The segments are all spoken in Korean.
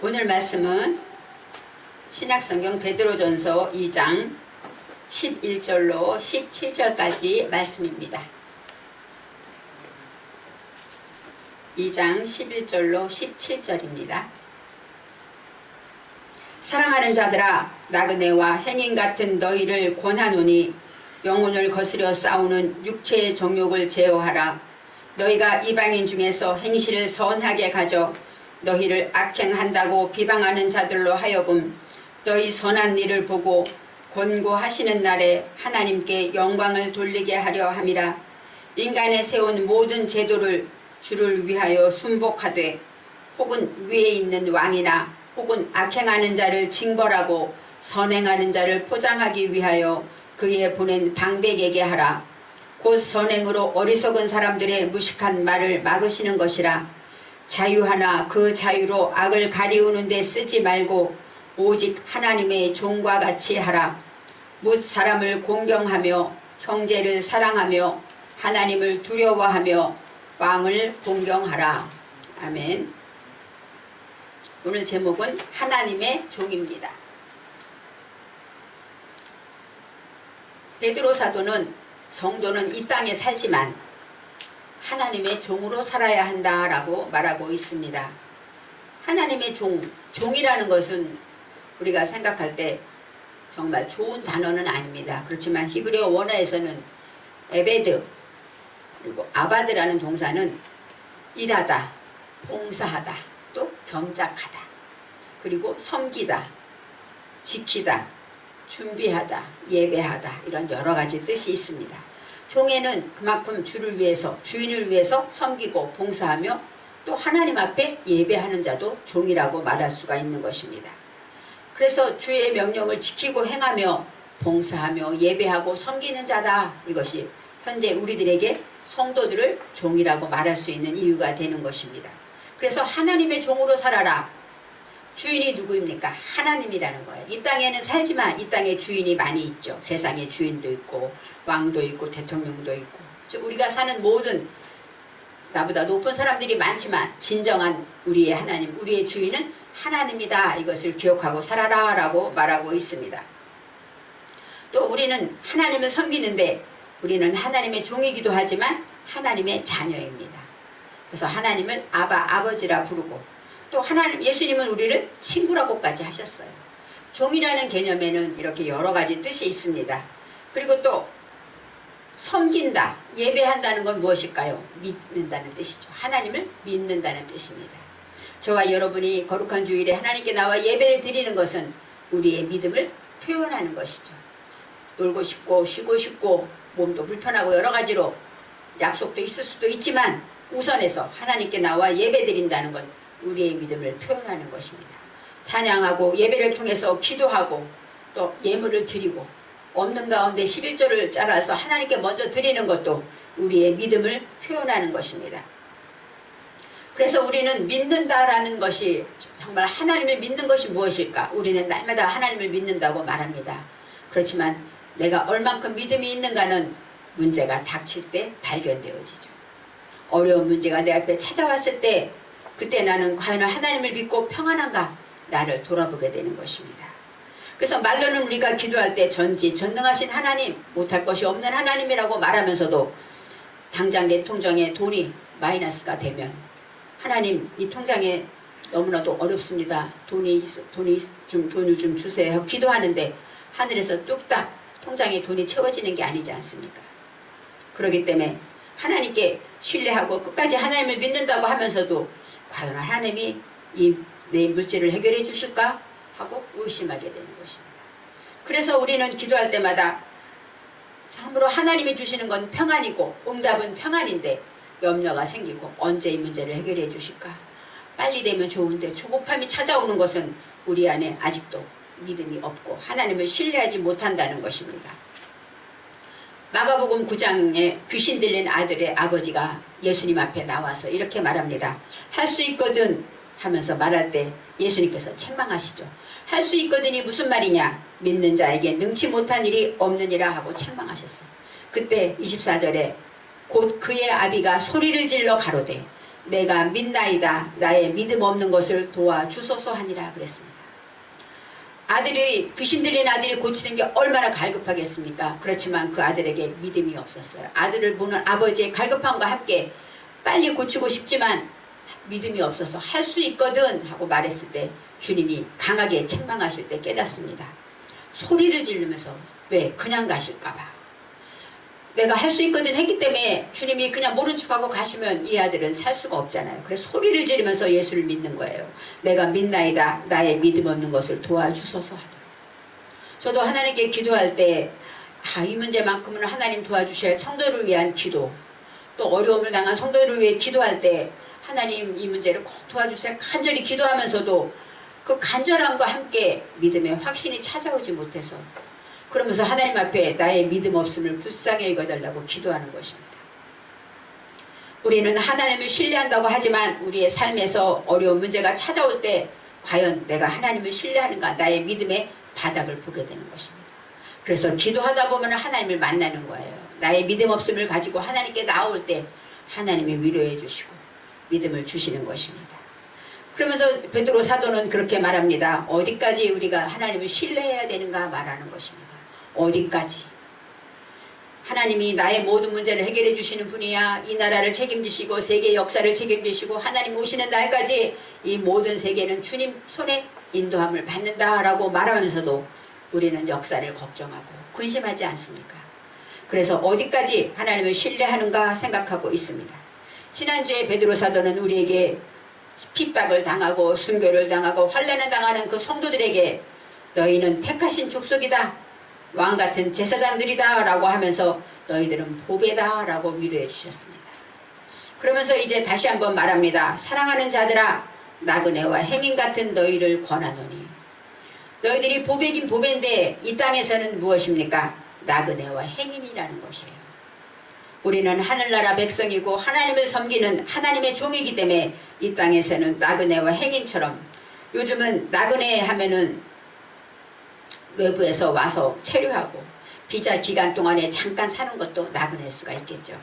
오늘 말씀은 신약성경 베드로전서 2장 11절로 17절까지 말씀입니다. 2장 11절로 17절입니다. 사랑하는 자들아, 나그네와 행인 같은 너희를 권하노니 영혼을 거스려 싸우는 육체의 정욕을 제어하라. 너희가 이방인 중에서 행실을 선하게 가져 너희를 악행한다고 비방하는 자들로 하여금 너희 선한 일을 보고 권고하시는 날에 하나님께 영광을 돌리게 하려 함이라. 인간에 세운 모든 제도를 주를 위하여 순복하되 혹은 위에 있는 왕이나 혹은 악행하는 자를 징벌하고 선행하는 자를 포장하기 위하여 그에 보낸 방백에게 하라. 곧 선행으로 어리석은 사람들의 무식한 말을 막으시는 것이라. 자유하나 그 자유로 악을 가리우는 데 쓰지 말고 오직 하나님의 종과 같이 하라. 뭇 사람을 공경하며 형제를 사랑하며 하나님을 두려워하며 왕을 공경하라. 아멘. 오늘 제목은 하나님의 종입니다. 베드로 사도는 성도는 이 땅에 살지만 하나님의 종으로 살아야 한다라고 말하고 있습니다. 하나님의 종이라는 것은 우리가 생각할 때 정말 좋은 단어는 아닙니다. 그렇지만 히브리어 원어에서는 에베드 그리고 아바드라는 동사는 일하다, 봉사하다, 또 경작하다, 그리고 섬기다, 지키다, 준비하다, 예배하다 이런 여러 가지 뜻이 있습니다. 종에는 그만큼 주를 위해서, 주인을 위해서 섬기고 봉사하며 또 하나님 앞에 예배하는 자도 종이라고 말할 수가 있는 것입니다. 그래서 주의 명령을 지키고 행하며 봉사하며 예배하고 섬기는 자다. 이것이 현재 우리들에게 성도들을 종이라고 말할 수 있는 이유가 되는 것입니다. 그래서 하나님의 종으로 살아라. 주인이 누구입니까? 하나님이라는 거예요. 이 땅에는 살지만 이 땅에 주인이 많이 있죠. 세상에 주인도 있고 왕도 있고 대통령도 있고 우리가 사는 모든 나보다 높은 사람들이 많지만 진정한 우리의 하나님, 우리의 주인은 하나님이다. 이것을 기억하고 살아라 라고 말하고 있습니다. 또 우리는 하나님을 섬기는데 우리는 하나님의 종이기도 하지만 하나님의 자녀입니다. 그래서 하나님을 아버지라 부르고 또 하나님, 예수님은 우리를 친구라고까지 하셨어요. 종이라는 개념에는 이렇게 여러 가지 뜻이 있습니다. 그리고 또 섬긴다, 예배한다는 건 무엇일까요? 믿는다는 뜻이죠. 하나님을 믿는다는 뜻입니다. 저와 여러분이 거룩한 주일에 하나님께 나와 예배를 드리는 것은 우리의 믿음을 표현하는 것이죠. 놀고 싶고 쉬고 싶고 몸도 불편하고 여러 가지로 약속도 있을 수도 있지만 우선해서 하나님께 나와 예배 드린다는 것, 우리의 믿음을 표현하는 것입니다. 찬양하고 예배를 통해서 기도하고 또 예물을 드리고 없는 가운데 11조를 잘라서 하나님께 먼저 드리는 것도 우리의 믿음을 표현하는 것입니다. 그래서 우리는 믿는다라는 것이 정말 하나님을 믿는 것이 무엇일까? 우리는 날마다 하나님을 믿는다고 말합니다. 그렇지만 내가 얼만큼 믿음이 있는가는 문제가 닥칠 때 발견되어지죠. 어려운 문제가 내 앞에 찾아왔을 때 그때 나는 과연 하나님을 믿고 평안한가? 나를 돌아보게 되는 것입니다. 그래서 말로는 우리가 기도할 때 전지전능하신 하나님, 못할 것이 없는 하나님이라고 말하면서도 당장 내 통장에 돈이 마이너스가 되면 하나님 이 통장에 너무나도 어렵습니다. 돈을 좀 주세요. 기도하는데 하늘에서 뚝딱 통장에 돈이 채워지는 게 아니지 않습니까? 그렇기 때문에 하나님께 신뢰하고 끝까지 하나님을 믿는다고 하면서도 과연 하나님이 내 물질을 해결해 주실까 하고 의심하게 되는 것입니다. 그래서 우리는 기도할 때마다 참으로 하나님이 주시는 건 평안이고 응답은 평안인데 염려가 생기고 언제 이 문제를 해결해 주실까? 빨리 되면 좋은데 조급함이 찾아오는 것은 우리 안에 아직도 믿음이 없고 하나님을 신뢰하지 못한다는 것입니다. 마가복음 9장에 귀신 들린 아들의 아버지가 예수님 앞에 나와서 이렇게 말합니다. 할 수 있거든 하면서 말할 때 예수님께서 책망하시죠. 할 수 있거든이 무슨 말이냐? 믿는 자에게 능치 못한 일이 없느니라 하고 책망하셨어요. 그때 24절에 곧 그의 아비가 소리를 질러 가로되 내가 믿나이다. 나의 믿음 없는 것을 도와주소서 하니라 그랬습니다. 아들이 귀신 들린 아들이 고치는 게 얼마나 갈급하겠습니까? 그렇지만 그 아들에게 믿음이 없었어요. 아들을 보는 아버지의 갈급함과 함께 빨리 고치고 싶지만 믿음이 없어서 할 수 있거든 하고 말했을 때 주님이 강하게 책망하실 때 깨닫습니다. 소리를 지르면서 왜 그냥 가실까봐. 내가 할 수 있거든 했기 때문에 주님이 그냥 모른 척하고 가시면 이 아들은 살 수가 없잖아요. 그래서 소리를 지르면서 예수를 믿는 거예요. 내가 믿나이다. 나의 믿음 없는 것을 도와주소서 하도록. 저도 하나님께 기도할 때 이 문제만큼은 하나님 도와주셔야 성도를 위한 기도, 또 어려움을 당한 성도를 위해 기도할 때 하나님 이 문제를 꼭 도와주세요. 간절히 기도하면서도 그 간절함과 함께 믿음의 확신이 찾아오지 못해서 그러면서 하나님 앞에 나의 믿음 없음을 불쌍히 여겨달라고 기도하는 것입니다. 우리는 하나님을 신뢰한다고 하지만 우리의 삶에서 어려운 문제가 찾아올 때 과연 내가 하나님을 신뢰하는가, 나의 믿음의 바닥을 보게 되는 것입니다. 그래서 기도하다 보면 하나님을 만나는 거예요. 나의 믿음 없음을 가지고 하나님께 나올 때 하나님이 위로해 주시고 믿음을 주시는 것입니다. 그러면서 베드로 사도는 그렇게 말합니다. 어디까지 우리가 하나님을 신뢰해야 되는가 말하는 것입니다. 어디까지? 하나님이 나의 모든 문제를 해결해 주시는 분이야. 이 나라를 책임지시고 세계 역사를 책임지시고 하나님 오시는 날까지 이 모든 세계는 주님 손에 인도함을 받는다라고 말하면서도 우리는 역사를 걱정하고 근심하지 않습니까? 그래서 어디까지 하나님을 신뢰하는가 생각하고 있습니다. 지난주에 베드로 사도는 우리에게 핍박을 당하고 순교를 당하고 환난을 당하는 그 성도들에게 너희는 택하신 족속이다. 왕같은 제사장들이다 라고 하면서 너희들은 보배다 라고 위로해 주셨습니다. 그러면서 이제 다시 한번 말합니다. 사랑하는 자들아 나그네와 행인 같은 너희를 권하노니 너희들이 보배긴 보배인데 이 땅에서는 무엇입니까? 나그네와 행인이라는 것이에요. 우리는 하늘나라 백성이고 하나님을 섬기는 하나님의 종이기 때문에 이 땅에서는 나그네와 행인처럼 요즘은 나그네 하면은 외부에서 와서 체류하고 비자 기간 동안에 잠깐 사는 것도 나그네일 수가 있겠죠.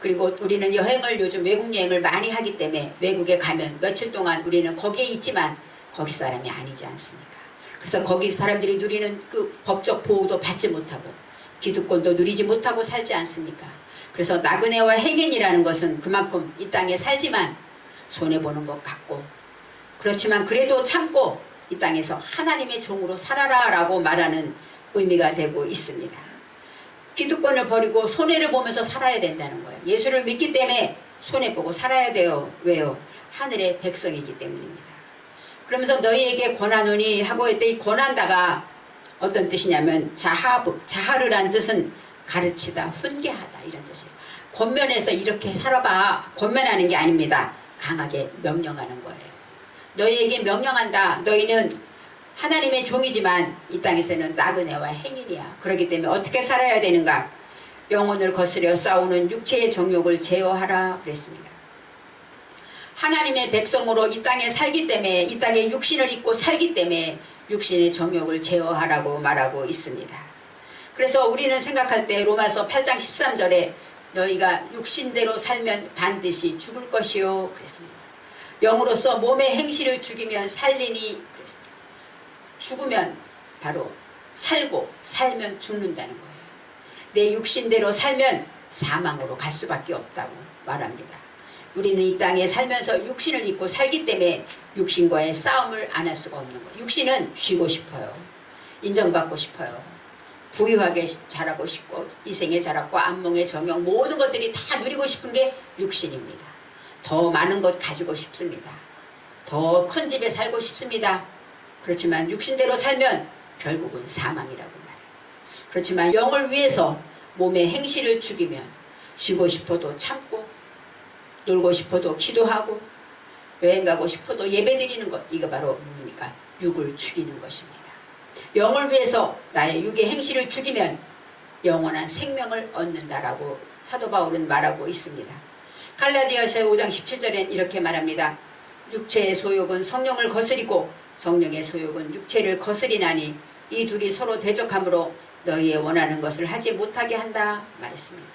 그리고 우리는 여행을 요즘 외국 여행을 많이 하기 때문에 외국에 가면 며칠 동안 우리는 거기에 있지만 거기 사람이 아니지 않습니까? 그래서 거기 사람들이 누리는 그 법적 보호도 받지 못하고 기득권도 누리지 못하고 살지 않습니까? 그래서 나그네와 행인이라는 것은 그만큼 이 땅에 살지만 손해보는 것 같고 그렇지만 그래도 참고 이 땅에서 하나님의 종으로 살아라 라고 말하는 의미가 되고 있습니다. 기득권을 버리고 손해를 보면서 살아야 된다는 거예요. 예수를 믿기 때문에 손해보고 살아야 돼요. 왜요? 하늘의 백성이기 때문입니다. 그러면서 너희에게 권하노니 하고 했더니 이 권한다가 어떤 뜻이냐면 자하르란 뜻은 가르치다, 훈계하다 이런 뜻이에요. 권면해서 이렇게 살아봐. 권면하는 게 아닙니다. 강하게 명령하는 거예요. 너희에게 명령한다. 너희는 하나님의 종이지만 이 땅에서는 나그네와 행인이야. 그렇기 때문에 어떻게 살아야 되는가? 영혼을 거스려 싸우는 육체의 정욕을 제어하라 그랬습니다. 하나님의 백성으로 이 땅에 살기 때문에 이 땅에 육신을 입고 살기 때문에 육신의 정욕을 제어하라고 말하고 있습니다. 그래서 우리는 생각할 때 로마서 8장 13절에 너희가 육신대로 살면 반드시 죽을 것이요 그랬습니다. 영으로서 몸의 행실을 죽이면 살리니 그랬습니다. 죽으면 바로 살고 살면 죽는다는 거예요. 내 육신대로 살면 사망으로 갈 수밖에 없다고 말합니다. 우리는 이 땅에 살면서 육신을 입고 살기 때문에 육신과의 싸움을 안 할 수가 없는 거예요. 육신은 쉬고 싶어요. 인정받고 싶어요. 부유하게 자라고 싶고 이생의 자락과 안몽의 정욕 모든 것들이 다 누리고 싶은 게 육신입니다. 더 많은 것 가지고 싶습니다. 더 큰 집에 살고 싶습니다. 그렇지만 육신대로 살면 결국은 사망이라고 말해요. 그렇지만 영을 위해서 몸의 행실을 죽이면 쉬고 싶어도 참고 놀고 싶어도 기도하고 여행 가고 싶어도 예배드리는 것 이거 바로 뭡니까? 육을 죽이는 것입니다. 영을 위해서 나의 육의 행실을 죽이면 영원한 생명을 얻는다라고 사도 바울은 말하고 있습니다. 갈라디아서 5장 17절엔 이렇게 말합니다. 육체의 소욕은 성령을 거스리고 성령의 소욕은 육체를 거스리나니 이 둘이 서로 대적하므로 너희의 원하는 것을 하지 못하게 한다 말했습니다.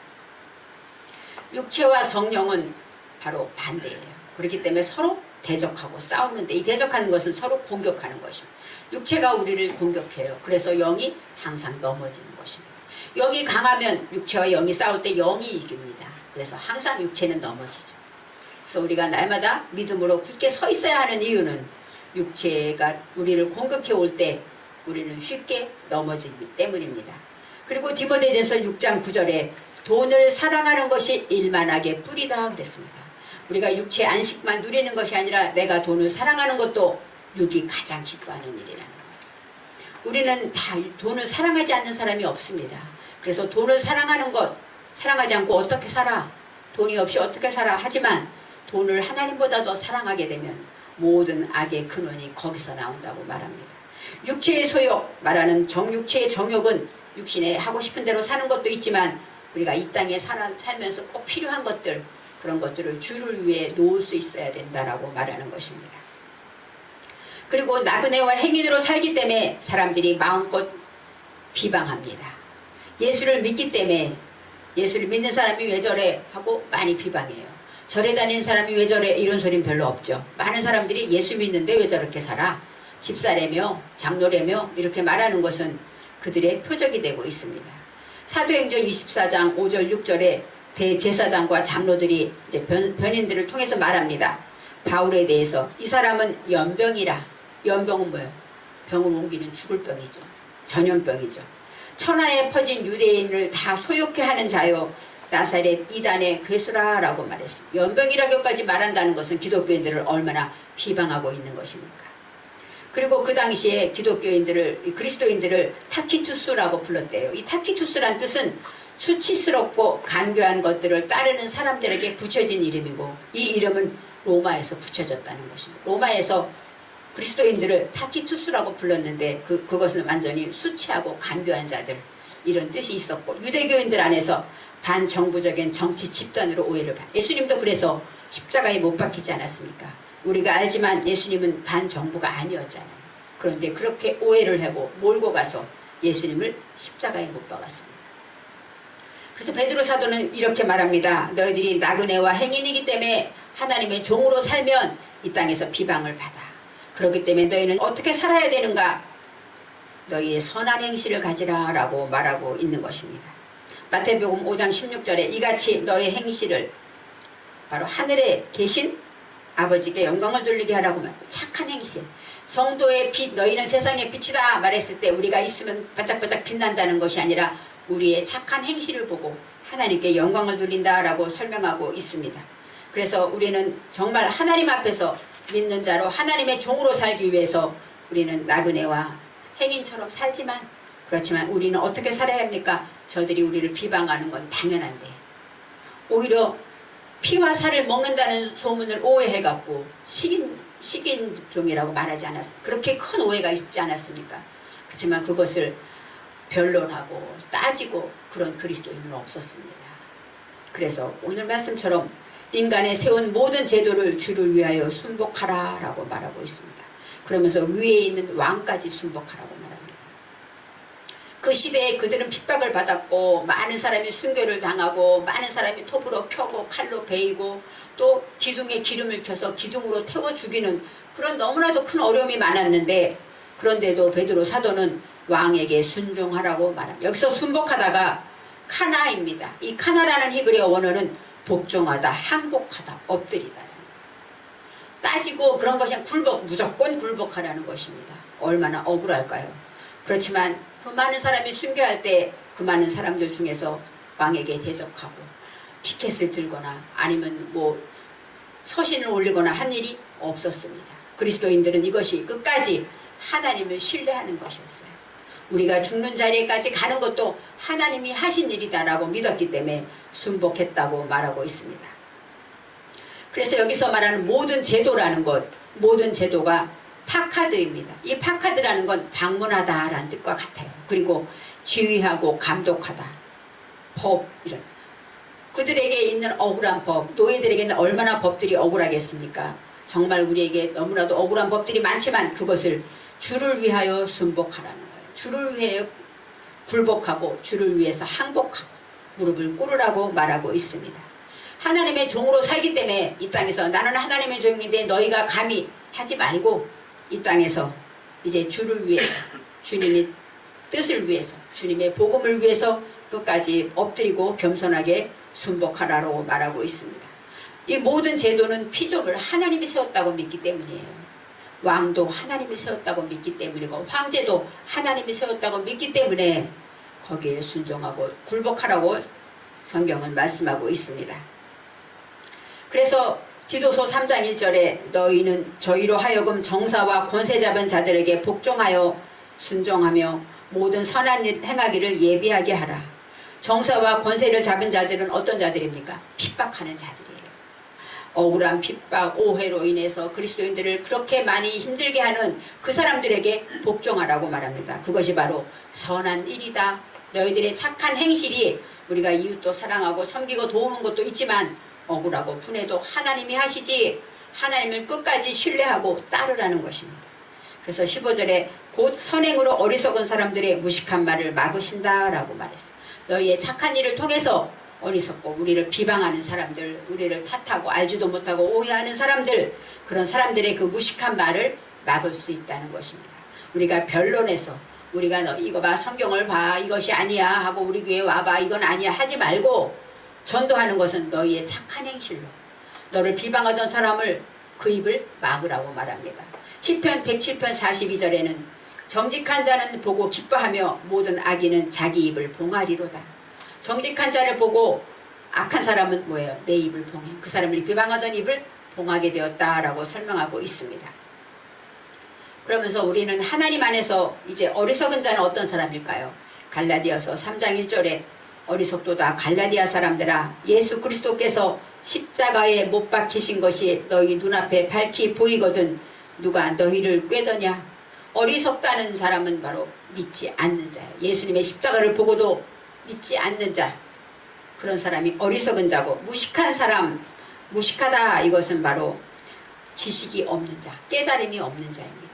육체와 성령은 바로 반대예요. 그렇기 때문에 서로 대적하고 싸우는데, 이 대적하는 것은 서로 공격하는 것입니다. 육체가 우리를 공격해요. 그래서 영이 항상 넘어지는 것입니다. 영이 강하면 육체와 영이 싸울 때 영이 이깁니다. 그래서 항상 육체는 넘어지죠. 그래서 우리가 날마다 믿음으로 굳게 서 있어야 하는 이유는 육체가 우리를 공격해 올 때 우리는 쉽게 넘어지기 때문입니다. 그리고 디모데전서 6장 9절에 돈을 사랑하는 것이 일만하게 뿌리다 그랬습니다. 우리가 육체 안식만 누리는 것이 아니라 내가 돈을 사랑하는 것도 육이 가장 기뻐하는 일이라는 거예요. 우리는 다 돈을 사랑하지 않는 사람이 없습니다. 그래서 돈을 사랑하는 것, 사랑하지 않고 어떻게 살아? 돈이 없이 어떻게 살아? 하지만 돈을 하나님보다 더 사랑하게 되면 모든 악의 근원이 거기서 나온다고 말합니다. 육체의 소욕, 말하는 정육체의 정욕은 육신에 하고 싶은 대로 사는 것도 있지만 우리가 이 땅에 살면서 꼭 필요한 것들, 그런 것들을 주를 위해 놓을 수 있어야 된다라고 말하는 것입니다. 그리고 나그네와 행인으로 살기 때문에 사람들이 마음껏 비방합니다. 예수를 믿기 때문에 예수를 믿는 사람이 왜 저래 하고 많이 비방해요. 절에 다니는 사람이 왜 저래 이런 소리는 별로 없죠. 많은 사람들이 예수 믿는데 왜 저렇게 살아? 집사래며 장로래며 이렇게 말하는 것은 그들의 표적이 되고 있습니다. 사도행전 24장 5절 6절에 대제사장과 장로들이 이제 변인들을 통해서 말합니다. 바울에 대해서 이 사람은 연병이라. 연병은 뭐예요? 병을 옮기는 죽을 병이죠. 전염병이죠. 천하에 퍼진 유대인을 다 소욕해 하는 자요 나사렛 이단의 괴수라라고 말했습니다. 연병이라고까지 말한다는 것은 기독교인들을 얼마나 비방하고 있는 것입니까? 그리고 그 당시에 기독교인들을, 그리스도인들을 타키투스라고 불렀대요. 이 타키투스란 뜻은 수치스럽고 간교한 것들을 따르는 사람들에게 붙여진 이름이고, 이 이름은 로마에서 붙여졌다는 것입니다. 로마에서 그리스도인들을 타키투스라고 불렀는데 그것은 완전히 수치하고 간교한 자들, 이런 뜻이 있었고, 유대교인들 안에서 반정부적인 정치 집단으로 오해를 받. 예수님도 그래서 십자가에 못 박히지 않았습니까? 우리가 알지만 예수님은 반정부가 아니었잖아요. 그런데 그렇게 오해를 하고 몰고 가서 예수님을 십자가에 못 박았습니다. 그래서 베드로 사도는 이렇게 말합니다. 너희들이 나그네와 행인이기 때문에 하나님의 종으로 살면 이 땅에서 비방을 받아. 그렇기 때문에 너희는 어떻게 살아야 되는가? 너희의 선한 행실을 가지라 라고 말하고 있는 것입니다. 마태복음 5장 16절에 이같이 너희 행실을 바로 하늘에 계신 아버지께 영광을 돌리게 하라고 말합니다. 착한 행실, 성도의 빛, 너희는 세상의 빛이다 말했을 때 우리가 있으면 바짝바짝 빛난다는 것이 아니라 우리의 착한 행실을 보고 하나님께 영광을 돌린다라고 설명하고 있습니다. 그래서 우리는 정말 하나님 앞에서 믿는 자로 하나님의 종으로 살기 위해서 우리는 나그네와 행인처럼 살지만, 그렇지만 우리는 어떻게 살아야 합니까? 저들이 우리를 비방하는 건 당연한데 오히려 피와 살을 먹는다는 소문을 오해해갖고 식인종이라고 말하지 않았습니까? 그렇게 큰 오해가 있지 않았습니까? 그렇지만 그것을 변론하고 따지고 그런 그리스도인은 없었습니다. 그래서 오늘 말씀처럼 인간의 세운 모든 제도를 주를 위하여 순복하라 라고 말하고 있습니다. 그러면서 위에 있는 왕까지 순복하라고 말합니다. 그 시대에 그들은 핍박을 받았고 많은 사람이 순교를 당하고 많은 사람이 톱으로 켜고 칼로 베이고 또 기둥에 기름을 켜서 기둥으로 태워 죽이는 그런 너무나도 큰 어려움이 많았는데, 그런데도 베드로 사도는 왕에게 순종하라고 말합니다. 여기서 순복하다가 카나입니다. 이 카나라는 히브리어 원어는 복종하다, 항복하다, 엎드리다. 따지고 그런 것이 무조건 굴복하라는 것입니다. 얼마나 억울할까요? 그렇지만 그 많은 사람이 순교할 때 그 많은 사람들 중에서 왕에게 대적하고 피켓을 들거나 아니면 서신을 올리거나 한 일이 없었습니다. 그리스도인들은 이것이 끝까지 하나님을 신뢰하는 것이었어요. 우리가 죽는 자리에까지 가는 것도 하나님이 하신 일이다라고 믿었기 때문에 순복했다고 말하고 있습니다. 그래서 여기서 말하는 모든 제도라는 것, 모든 제도가 파카드입니다. 이 파카드라는 건 방문하다라는 뜻과 같아요. 그리고 지휘하고 감독하다, 법, 이런 그들에게 있는 억울한 법, 노예들에게는 얼마나 법들이 억울하겠습니까? 정말 우리에게 너무나도 억울한 법들이 많지만 그것을 주를 위하여 순복하라는 거예요. 주를 위하여 굴복하고 주를 위해서 항복하고 무릎을 꿇으라고 말하고 있습니다. 하나님의 종으로 살기 때문에 이 땅에서 나는 하나님의 종인데 너희가 감히 하지 말고 이 땅에서 이제 주를 위해서 주님의 뜻을 위해서 주님의 복음을 위해서 끝까지 엎드리고 겸손하게 순복하라고 말하고 있습니다. 이 모든 제도는 피조를 하나님이 세웠다고 믿기 때문이에요. 왕도 하나님이 세웠다고 믿기 때문이고 황제도 하나님이 세웠다고 믿기 때문에 거기에 순종하고 굴복하라고 성경은 말씀하고 있습니다. 그래서 디도서 3장 1절에 너희는 저희로 하여금 정사와 권세 잡은 자들에게 복종하여 순종하며 모든 선한 일 행하기를 예비하게 하라. 정사와 권세를 잡은 자들은 어떤 자들입니까? 핍박하는 자들이에요. 억울한 핍박, 오해로 인해서 그리스도인들을 그렇게 많이 힘들게 하는 그 사람들에게 복종하라고 말합니다. 그것이 바로 선한 일이다. 너희들의 착한 행실이 우리가 이웃도 사랑하고 섬기고 도우는 것도 있지만 억울하고 분해도 하나님이 하시지 하나님을 끝까지 신뢰하고 따르라는 것입니다. 그래서 15절에 곧 선행으로 어리석은 사람들의 무식한 말을 막으신다라고 말했어요. 너희의 착한 일을 통해서 어리석고 우리를 비방하는 사람들, 우리를 탓하고 알지도 못하고 오해하는 사람들, 그런 사람들의 그 무식한 말을 막을 수 있다는 것입니다. 우리가 변론해서 우리가 너 이거 봐, 성경을 봐, 이것이 아니야 하고 우리 교회 와봐, 이건 아니야 하지 말고 전도하는 것은 너희의 착한 행실로 너를 비방하던 사람을 그 입을 막으라고 말합니다. 시편 107편 42절에는 정직한 자는 보고 기뻐하며 모든 악인은 자기 입을 봉하리로다. 정직한 자를 보고 악한 사람은 뭐예요? 내 입을 봉해. 그 사람을 비방하던 입을 봉하게 되었다라고 설명하고 있습니다. 그러면서 우리는 하나님 안에서 이제 어리석은 자는 어떤 사람일까요? 갈라디아서 3장 1절에 어리석도다 갈라디아 사람들아 예수 그리스도께서 십자가에 못 박히신 것이 너희 눈앞에 밝히 보이거든 누가 너희를 꾀더냐. 어리석다는 사람은 바로 믿지 않는 자예요. 예수님의 십자가를 보고도 믿지 않는 자, 그런 사람이 어리석은 자고, 무식한 사람, 무식하다 이것은 바로 지식이 없는 자, 깨달음이 없는 자입니다.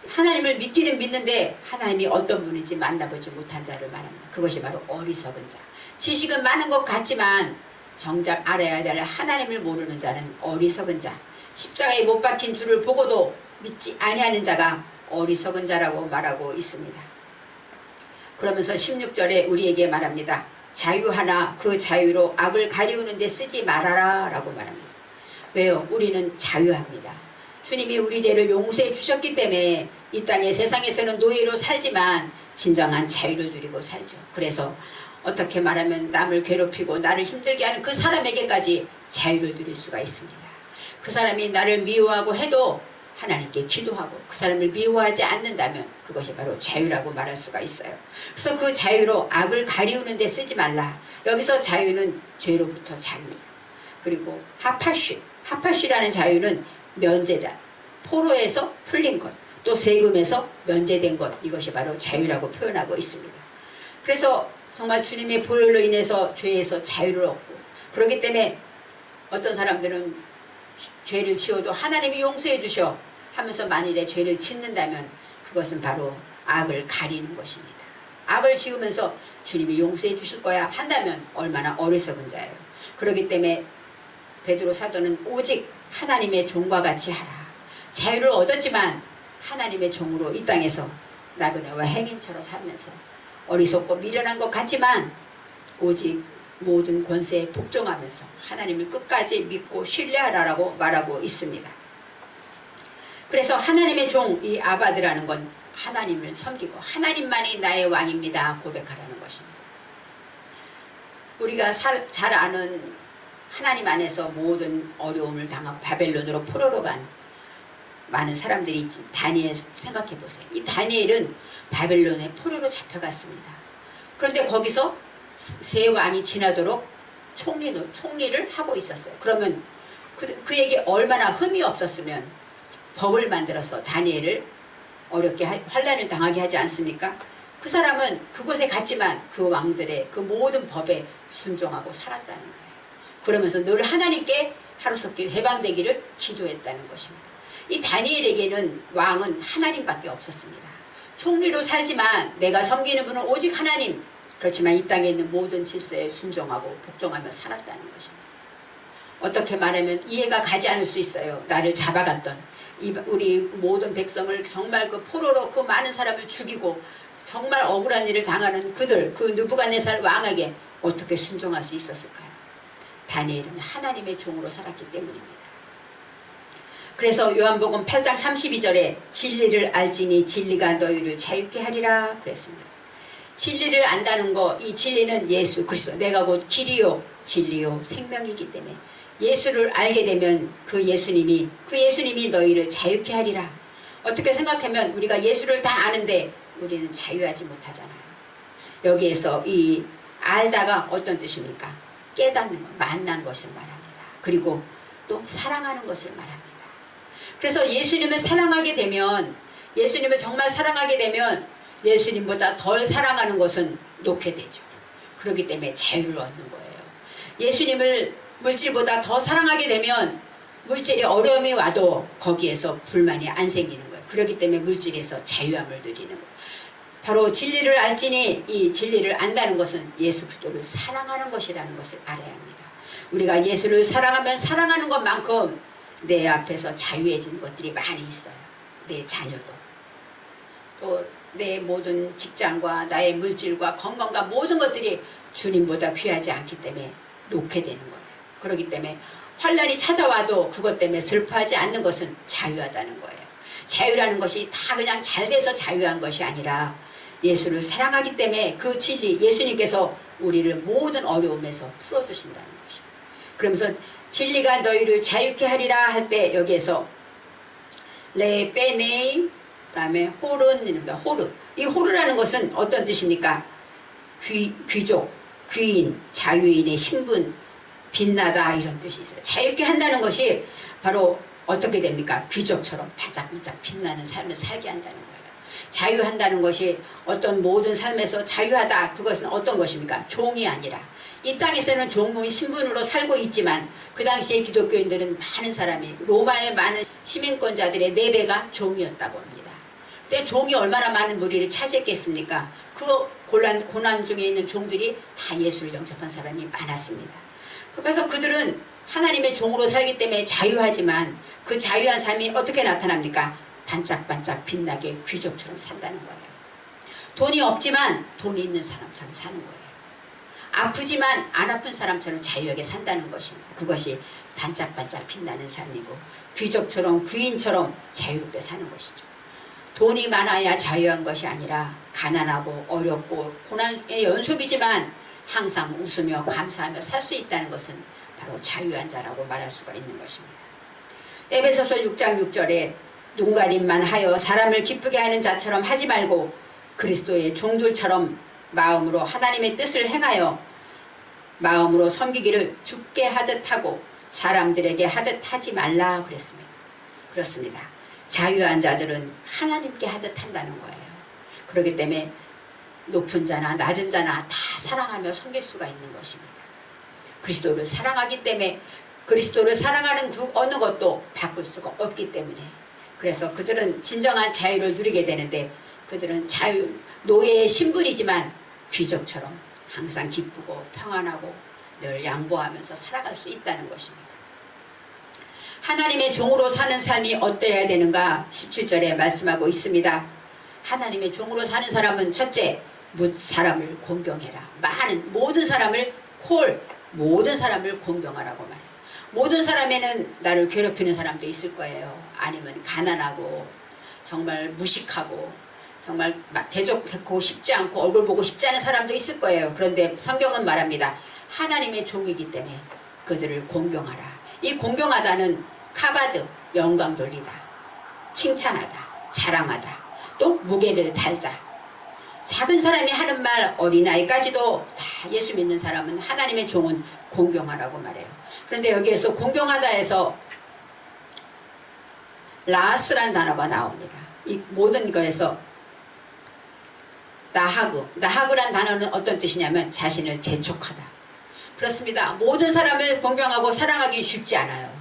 하나님을 믿기는 믿는데 하나님이 어떤 분인지 만나보지 못한 자를 말합니다. 그것이 바로 어리석은 자. 지식은 많은 것 같지만 정작 알아야 될 하나님을 모르는 자는 어리석은 자. 십자가에 못 박힌 주를 보고도 믿지 아니하는 자가 어리석은 자라고 말하고 있습니다. 그러면서 16절에 우리에게 말합니다. 자유하나 그 자유로 악을 가리우는 데 쓰지 말아라 라고 말합니다. 왜요? 우리는 자유합니다. 주님이 우리 죄를 용서해 주셨기 때문에 이 땅에 세상에서는 노예로 살지만 진정한 자유를 누리고 살죠. 그래서 어떻게 말하면 남을 괴롭히고 나를 힘들게 하는 그 사람에게까지 자유를 누릴 수가 있습니다. 그 사람이 나를 미워하고 해도 하나님께 기도하고 그 사람을 미워하지 않는다면 그것이 바로 자유라고 말할 수가 있어요. 그래서 그 자유로 악을 가리우는 데 쓰지 말라. 여기서 자유는 죄로부터 자유죠. 그리고 하파쉬라는 자유는 면제다. 포로에서 풀린 것, 또 세금에서 면제된 것, 이것이 바로 자유라고 표현하고 있습니다. 그래서 정말 주님의 보혈로 인해서 죄에서 자유를 얻고, 그렇기 때문에 어떤 사람들은 죄를 지어도 하나님이 용서해 주셔 하면서 만일에 죄를 짓는다면 그것은 바로 악을 가리는 것입니다. 악을 지으면서 주님이 용서해 주실 거야 한다면 얼마나 어리석은 자예요. 그렇기 때문에 베드로 사도는 오직 하나님의 종과 같이 하라. 자유를 얻었지만 하나님의 종으로 이 땅에서 나그네와 행인처럼 살면서 어리석고 미련한 것 같지만 오직 모든 권세에 복종하면서 하나님을 끝까지 믿고 신뢰하라고 말하고 있습니다. 그래서 하나님의 종, 이 아바드라는 건 하나님을 섬기고 하나님만이 나의 왕입니다 고백하라는 것입니다. 우리가 잘 아는 하나님 안에서 모든 어려움을 당하고 바벨론으로 포로로 간 많은 사람들이 있지. 다니엘 생각해 보세요. 이 다니엘은 바벨론에 포로로 잡혀갔습니다. 그런데 거기서 세 왕이 지나도록 총리를 하고 있었어요. 그러면 그에게 얼마나 흠이 없었으면 법을 만들어서 다니엘을 어렵게 환난을 당하게 하지 않습니까? 그 사람은 그곳에 갔지만 그 왕들의 그 모든 법에 순종하고 살았다는 거예요. 그러면서 늘 하나님께 하루속히 해방되기를 기도했다는 것입니다. 이 다니엘에게는 왕은 하나님밖에 없었습니다. 총리로 살지만 내가 섬기는 분은 오직 하나님. 그렇지만 이 땅에 있는 모든 질서에 순종하고 복종하며 살았다는 것입니다. 어떻게 말하면 이해가 가지 않을 수 있어요. 나를 잡아갔던 우리 모든 백성을 정말 그 포로로 그 많은 사람을 죽이고 정말 억울한 일을 당하는 그들, 그 느부갓네살 왕에게 어떻게 순종할 수 있었을까요? 다니엘은 하나님의 종으로 살았기 때문입니다. 그래서 요한복음 8장 32절에 진리를 알지니 진리가 너희를 자유케 하리라 그랬습니다. 진리를 안다는 거, 이 진리는 예수 그리스도, 내가 곧 길이요 진리요 생명이기 때문에 예수를 알게 되면 그 예수님이 너희를 자유케 하리라. 어떻게 생각하면 우리가 예수를 다 아는데 우리는 자유하지 못하잖아요. 여기에서 이 알다가 어떤 뜻입니까? 깨닫는 것, 만난 것을 말합니다. 그리고 또 사랑하는 것을 말합니다. 그래서 예수님을 사랑하게 되면, 예수님을 정말 사랑하게 되면 예수님보다 덜 사랑하는 것은 놓게 되죠. 그렇기 때문에 자유를 얻는 거예요. 예수님을 물질보다 더 사랑하게 되면 물질에 어려움이 와도 거기에서 불만이 안 생기는 거예요. 그렇기 때문에 물질에서 자유함을 누리는 거예요. 바로 진리를 알지니, 이 진리를 안다는 것은 예수 그리스도를 사랑하는 것이라는 것을 알아야 합니다. 우리가 예수를 사랑하면 사랑하는 것만큼 내 앞에서 자유해진 것들이 많이 있어요. 내 자녀도, 또 내 모든 직장과 나의 물질과 건강과 모든 것들이 주님보다 귀하지 않기 때문에 놓게 되는 거예요. 그렇기 때문에 환난이 찾아와도 그것 때문에 슬퍼하지 않는 것은 자유하다는 거예요. 자유라는 것이 다 그냥 잘 돼서 자유한 것이 아니라 예수를 사랑하기 때문에 그 진리, 예수님께서 우리를 모든 어려움에서 풀어주신다는 것이죠. 그러면서 진리가 너희를 자유케 하리라 할 때 여기에서 레, 빼네, 그 다음에 홀은, 호르. 이 호르라는 것은 어떤 뜻입니까? 귀족, 귀인, 자유인의 신분, 빛나다 이런 뜻이 있어요. 자유케 한다는 것이 바로 어떻게 됩니까? 귀족처럼 반짝반짝 빛나는 삶을 살게 한다는 거예요. 자유한다는 것이 어떤 모든 삶에서 자유하다, 그것은 어떤 것입니까? 종이 아니라, 이 땅에서는 종의 신분으로 살고 있지만 그 당시에 기독교인들은 많은 사람이, 로마의 많은 시민권자들의 4배가 종이었다고 합니다. 그때 종이 얼마나 많은 무리를 차지했겠습니까? 그 고난 중에 있는 종들이 다 예수를 영접한 사람이 많았습니다. 그래서 그들은 하나님의 종으로 살기 때문에 자유하지만 그 자유한 삶이 어떻게 나타납니까? 반짝반짝 빛나게 귀족처럼 산다는 거예요. 돈이 없지만 돈이 있는 사람처럼 사는 거예요. 아프지만 안 아픈 사람처럼 자유하게 산다는 것입니다. 그것이 반짝반짝 빛나는 삶이고 귀족처럼, 귀인처럼 자유롭게 사는 것이죠. 돈이 많아야 자유한 것이 아니라 가난하고 어렵고 고난의 연속이지만 항상 웃으며 감사하며 살 수 있다는 것은 바로 자유한 자라고 말할 수가 있는 것입니다. 에베소서 6장 6절에 눈가림만 하여 사람을 기쁘게 하는 자처럼 하지 말고 그리스도의 종들처럼 마음으로 하나님의 뜻을 행하여 마음으로 섬기기를 주께 하듯 하고 사람들에게 하듯 하지 말라 그랬습니다. 그렇습니다. 자유한 자들은 하나님께 하듯 한다는 거예요. 그렇기 때문에 높은 자나 낮은 자나 다 사랑하며 섬길 수가 있는 것입니다. 그리스도를 사랑하기 때문에 그리스도를 사랑하는 그 어느 것도 바꿀 수가 없기 때문에, 그래서 그들은 진정한 자유를 누리게 되는데, 그들은 노예의 신분이지만 귀족처럼 항상 기쁘고 평안하고 늘 양보하면서 살아갈 수 있다는 것입니다. 하나님의 종으로 사는 삶이 어떠해야 되는가 17절에 말씀하고 있습니다. 하나님의 종으로 사는 사람은 첫째, 사람을 공경해라. 모든 사람을 모든 사람을 공경하라고 말해요. 모든 사람에는 나를 괴롭히는 사람도 있을 거예요. 아니면 가난하고 정말 무식하고 정말 대적하고 싶지 않고 얼굴 보고 싶지 않은 사람도 있을 거예요. 그런데 성경은 말합니다. 하나님의 종이기 때문에 그들을 공경하라. 이 공경하다는 카바드, 영광 돌리다, 칭찬하다, 자랑하다, 또 무게를 달다. 작은 사람이 하는 말, 어린아이까지도 다 예수 믿는 사람은, 하나님의 종은 공경하라고 말해요. 그런데 여기에서 공경하다에서 라스란 단어가 나옵니다. 이 모든 거에서 나하그란 단어는 어떤 뜻이냐면 자신을 재촉하다. 그렇습니다. 모든 사람을 공경하고 사랑하기 쉽지 않아요.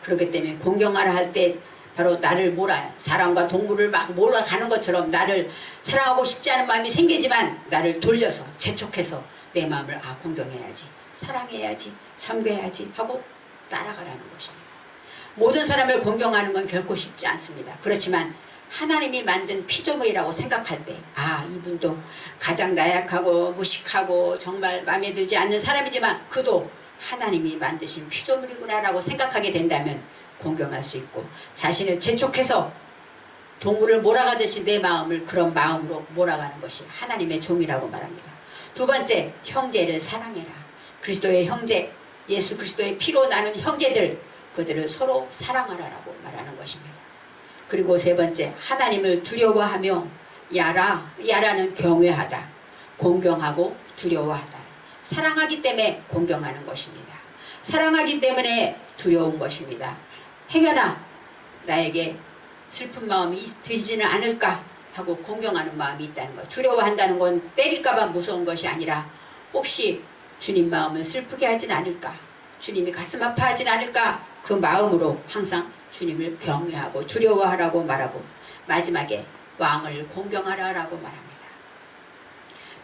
그렇기 때문에 공경하라 할 때 바로 나를 몰아요. 사람과 동물을 막 몰아가는 것처럼 나를 사랑하고 싶지 않은 마음이 생기지만 나를 돌려서 재촉해서 내 마음을 공경해야지, 사랑해야지, 섬겨야지 하고 따라가라는 것입니다. 모든 사람을 공경하는 건 결코 쉽지 않습니다. 그렇지만 하나님이 만든 피조물이라고 생각할 때, 아, 이분도 가장 나약하고 무식하고 정말 마음에 들지 않는 사람이지만 그도 하나님이 만드신 피조물이구나 라고 생각하게 된다면 공경할 수 있고, 자신을 재촉해서 동물을 몰아가듯이 내 마음을 그런 마음으로 몰아가는 것이 하나님의 종이라고 말합니다. 두 번째, 형제를 사랑해라. 그리스도의 형제, 예수 그리스도의 피로 나눈 형제들, 그들을 서로 사랑하라라고 말하는 것입니다. 그리고 세 번째, 하나님을 두려워하며 야라는 경외하다, 공경하고 두려워하다. 사랑하기 때문에 공경하는 것입니다. 사랑하기 때문에 두려운 것입니다. 행여나 나에게 슬픈 마음이 들지는 않을까 하고 공경하는 마음이 있다는 것. 두려워한다는 건 때릴까봐 무서운 것이 아니라 혹시 주님 마음을 슬프게 하진 않을까, 주님이 가슴 아파하진 않을까, 그 마음으로 항상 주님을 경외하고 두려워하라고 말하고, 마지막에 왕을 공경하라라고 말합니다.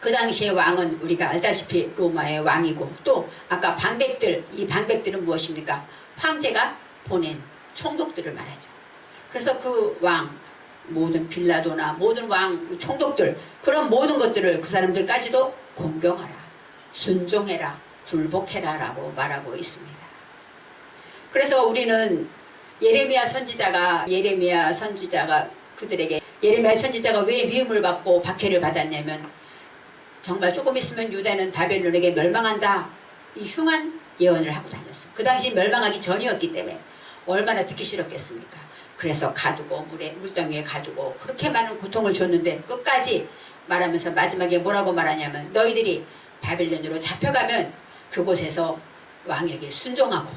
그 당시의 왕은 우리가 알다시피 로마의 왕이고, 또 아까 방백들, 이 방백들은 무엇입니까? 황제가 보낸 총독들을 말하죠. 그래서 그 왕, 모든 빌라도나 모든 왕 총독들, 그런 모든 것들을 그 사람들까지도 공경하라, 순종해라, 굴복해라 라고 말하고 있습니다. 그래서 우리는 예레미야 선지자가 그들에게, 예레미야 선지자가 왜 미움을 받고 박해를 받았냐면, 정말 조금 있으면 유다는 바벨론에게 멸망한다, 이 흉한 예언을 하고 다녔어요. 그 당시 멸망하기 전이었기 때문에 얼마나 듣기 싫었겠습니까? 그래서 가두고 물덩이에 가두고 그렇게 많은 고통을 줬는데, 끝까지 말하면서 마지막에 뭐라고 말하냐면, 너희들이 바벨론으로 잡혀가면 그곳에서 왕에게 순종하고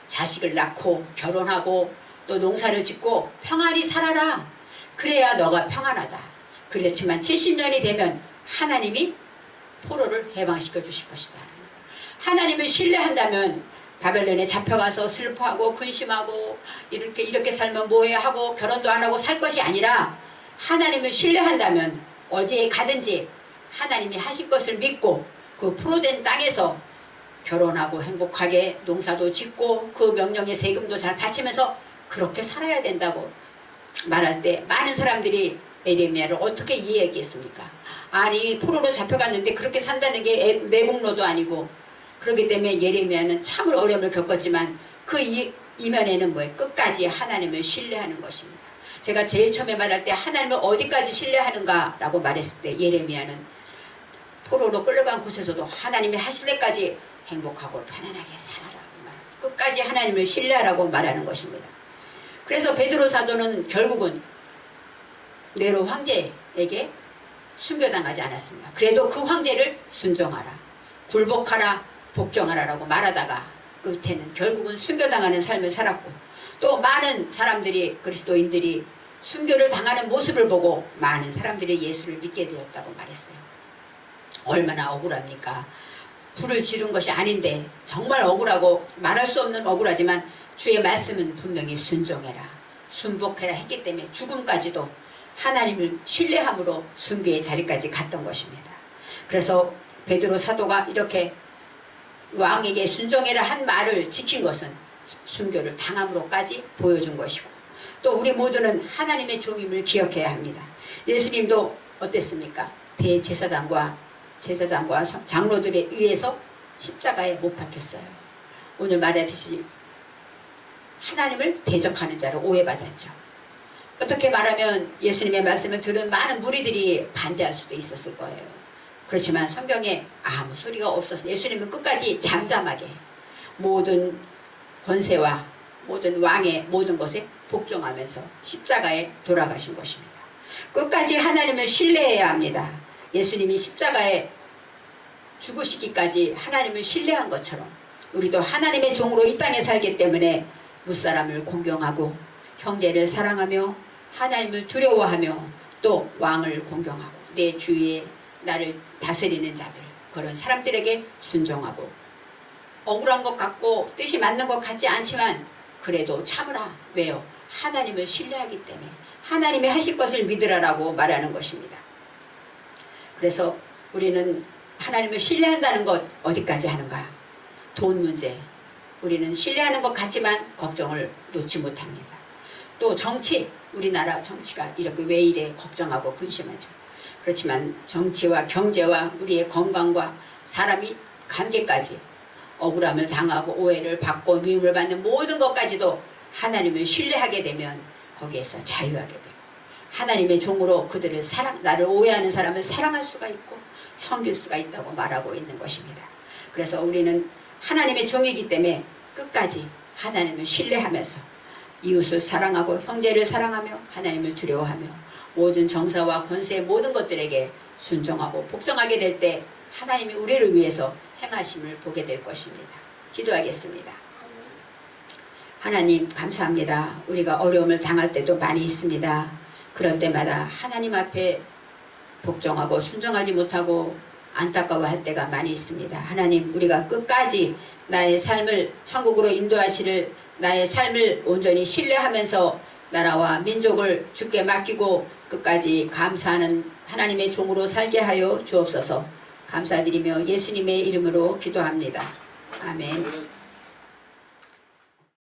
자식을 낳고 결혼하고 또 농사를 짓고 평안히 살아라. 그래야 너가 평안하다. 그렇지만 70년이 되면 하나님이 포로를 해방시켜 주실 것이다. 하나님을 신뢰한다면 바벨론에 잡혀가서 슬퍼하고 근심하고 이렇게 살면 뭐해야 하고 결혼도 안 하고 살 것이 아니라, 하나님을 신뢰한다면 어디에 가든지 하나님이 하실 것을 믿고 그 포로된 땅에서 결혼하고 행복하게 농사도 짓고 그 명령의 세금도 잘 바치면서 그렇게 살아야 된다고 말할 때, 많은 사람들이 예레미야를 어떻게 이해했겠습니까? 아니, 포로로 잡혀갔는데 그렇게 산다는 게 매국노도 아니고. 그렇기 때문에 예레미야는 참을 어려움을 겪었지만 그 이면에는 뭐예요? 끝까지 하나님을 신뢰하는 것입니다. 제가 제일 처음에 말할 때 하나님을 어디까지 신뢰하는가 라고 말했을 때, 예레미야는 포로로 끌려간 곳에서도 하나님이 하실 때까지 행복하고 편안하게 살아라, 끝까지 하나님을 신뢰하라고 말하는 것입니다. 그래서 베드로 사도는 결국은 네로 황제에게 순교당하지 않았습니다. 그래도 그 황제를 순종하라, 굴복하라, 복종하라라고 말하다가 끝에는 결국은 순교당하는 삶을 살았고, 또 많은 사람들이, 그리스도인들이 순교를 당하는 모습을 보고 많은 사람들이 예수를 믿게 되었다고 말했어요. 얼마나 억울합니까? 불을 지른 것이 아닌데 정말 억울하고 말할 수 없는 억울하지만 주의 말씀은 분명히 순종해라, 순복해라 했기 때문에 죽음까지도 하나님을 신뢰함으로 순교의 자리까지 갔던 것입니다. 그래서 베드로 사도가 이렇게 왕에게 순종해라 한 말을 지킨 것은 순교를 당함으로까지 보여준 것이고, 또 우리 모두는 하나님의 종임을 기억해야 합니다. 예수님도 어땠습니까? 대제사장과 장로들에 의해서 십자가에 못 박혔어요. 오늘 말하듯이 하나님을 대적하는 자로 오해받았죠. 어떻게 말하면 예수님의 말씀을 들은 많은 무리들이 반대할 수도 있었을 거예요. 그렇지만 성경에 아무 소리가 없었어요. 예수님은 끝까지 잠잠하게 모든 권세와 모든 왕의 모든 것에 복종하면서 십자가에 돌아가신 것입니다. 끝까지 하나님을 신뢰해야 합니다. 예수님이 십자가에 죽으시기까지 하나님을 신뢰한 것처럼 우리도 하나님의 종으로 이 땅에 살기 때문에 무사람을 공경하고 형제를 사랑하며 하나님을 두려워하며 또 왕을 공경하고 내 주위에 나를 다스리는 자들, 그런 사람들에게 순종하고, 억울한 것 같고 뜻이 맞는 것 같지 않지만 그래도 참으라. 왜요? 하나님을 신뢰하기 때문에 하나님이 하실 것을 믿으라라고 말하는 것입니다. 그래서 우리는 하나님을 신뢰한다는 것 어디까지 하는가? 돈 문제, 우리는 신뢰하는 것 같지만 걱정을 놓지 못합니다. 또 정치, 우리나라 정치가 이렇게 왜 이래 걱정하고 근심하죠. 그렇지만 정치와 경제와 우리의 건강과 사람이 관계까지 억울함을 당하고 오해를 받고 미움을 받는 모든 것까지도 하나님을 신뢰하게 되면 거기에서 자유하게 되고 하나님의 종으로 그들을 나를 오해하는 사람을 사랑할 수가 있고 섬길 수가 있다고 말하고 있는 것입니다. 그래서 우리는 하나님의 종이기 때문에 끝까지 하나님을 신뢰하면서 이웃을 사랑하고 형제를 사랑하며 하나님을 두려워하며 모든 정사와 권세의 모든 것들에게 순종하고 복종하게 될 때 하나님이 우리를 위해서 행하심을 보게 될 것입니다. 기도하겠습니다. 하나님 감사합니다. 우리가 어려움을 당할 때도 많이 있습니다. 그럴 때마다 하나님 앞에 복종하고 순종하지 못하고 안타까워할 때가 많이 있습니다. 하나님 우리가 끝까지 나의 삶을 천국으로 인도하시를 나의 삶을 온전히 신뢰하면서 나라와 민족을 주께 맡기고 끝까지 감사하는 하나님의 종으로 살게 하여 주옵소서. 감사드리며 예수님의 이름으로 기도합니다. 아멘.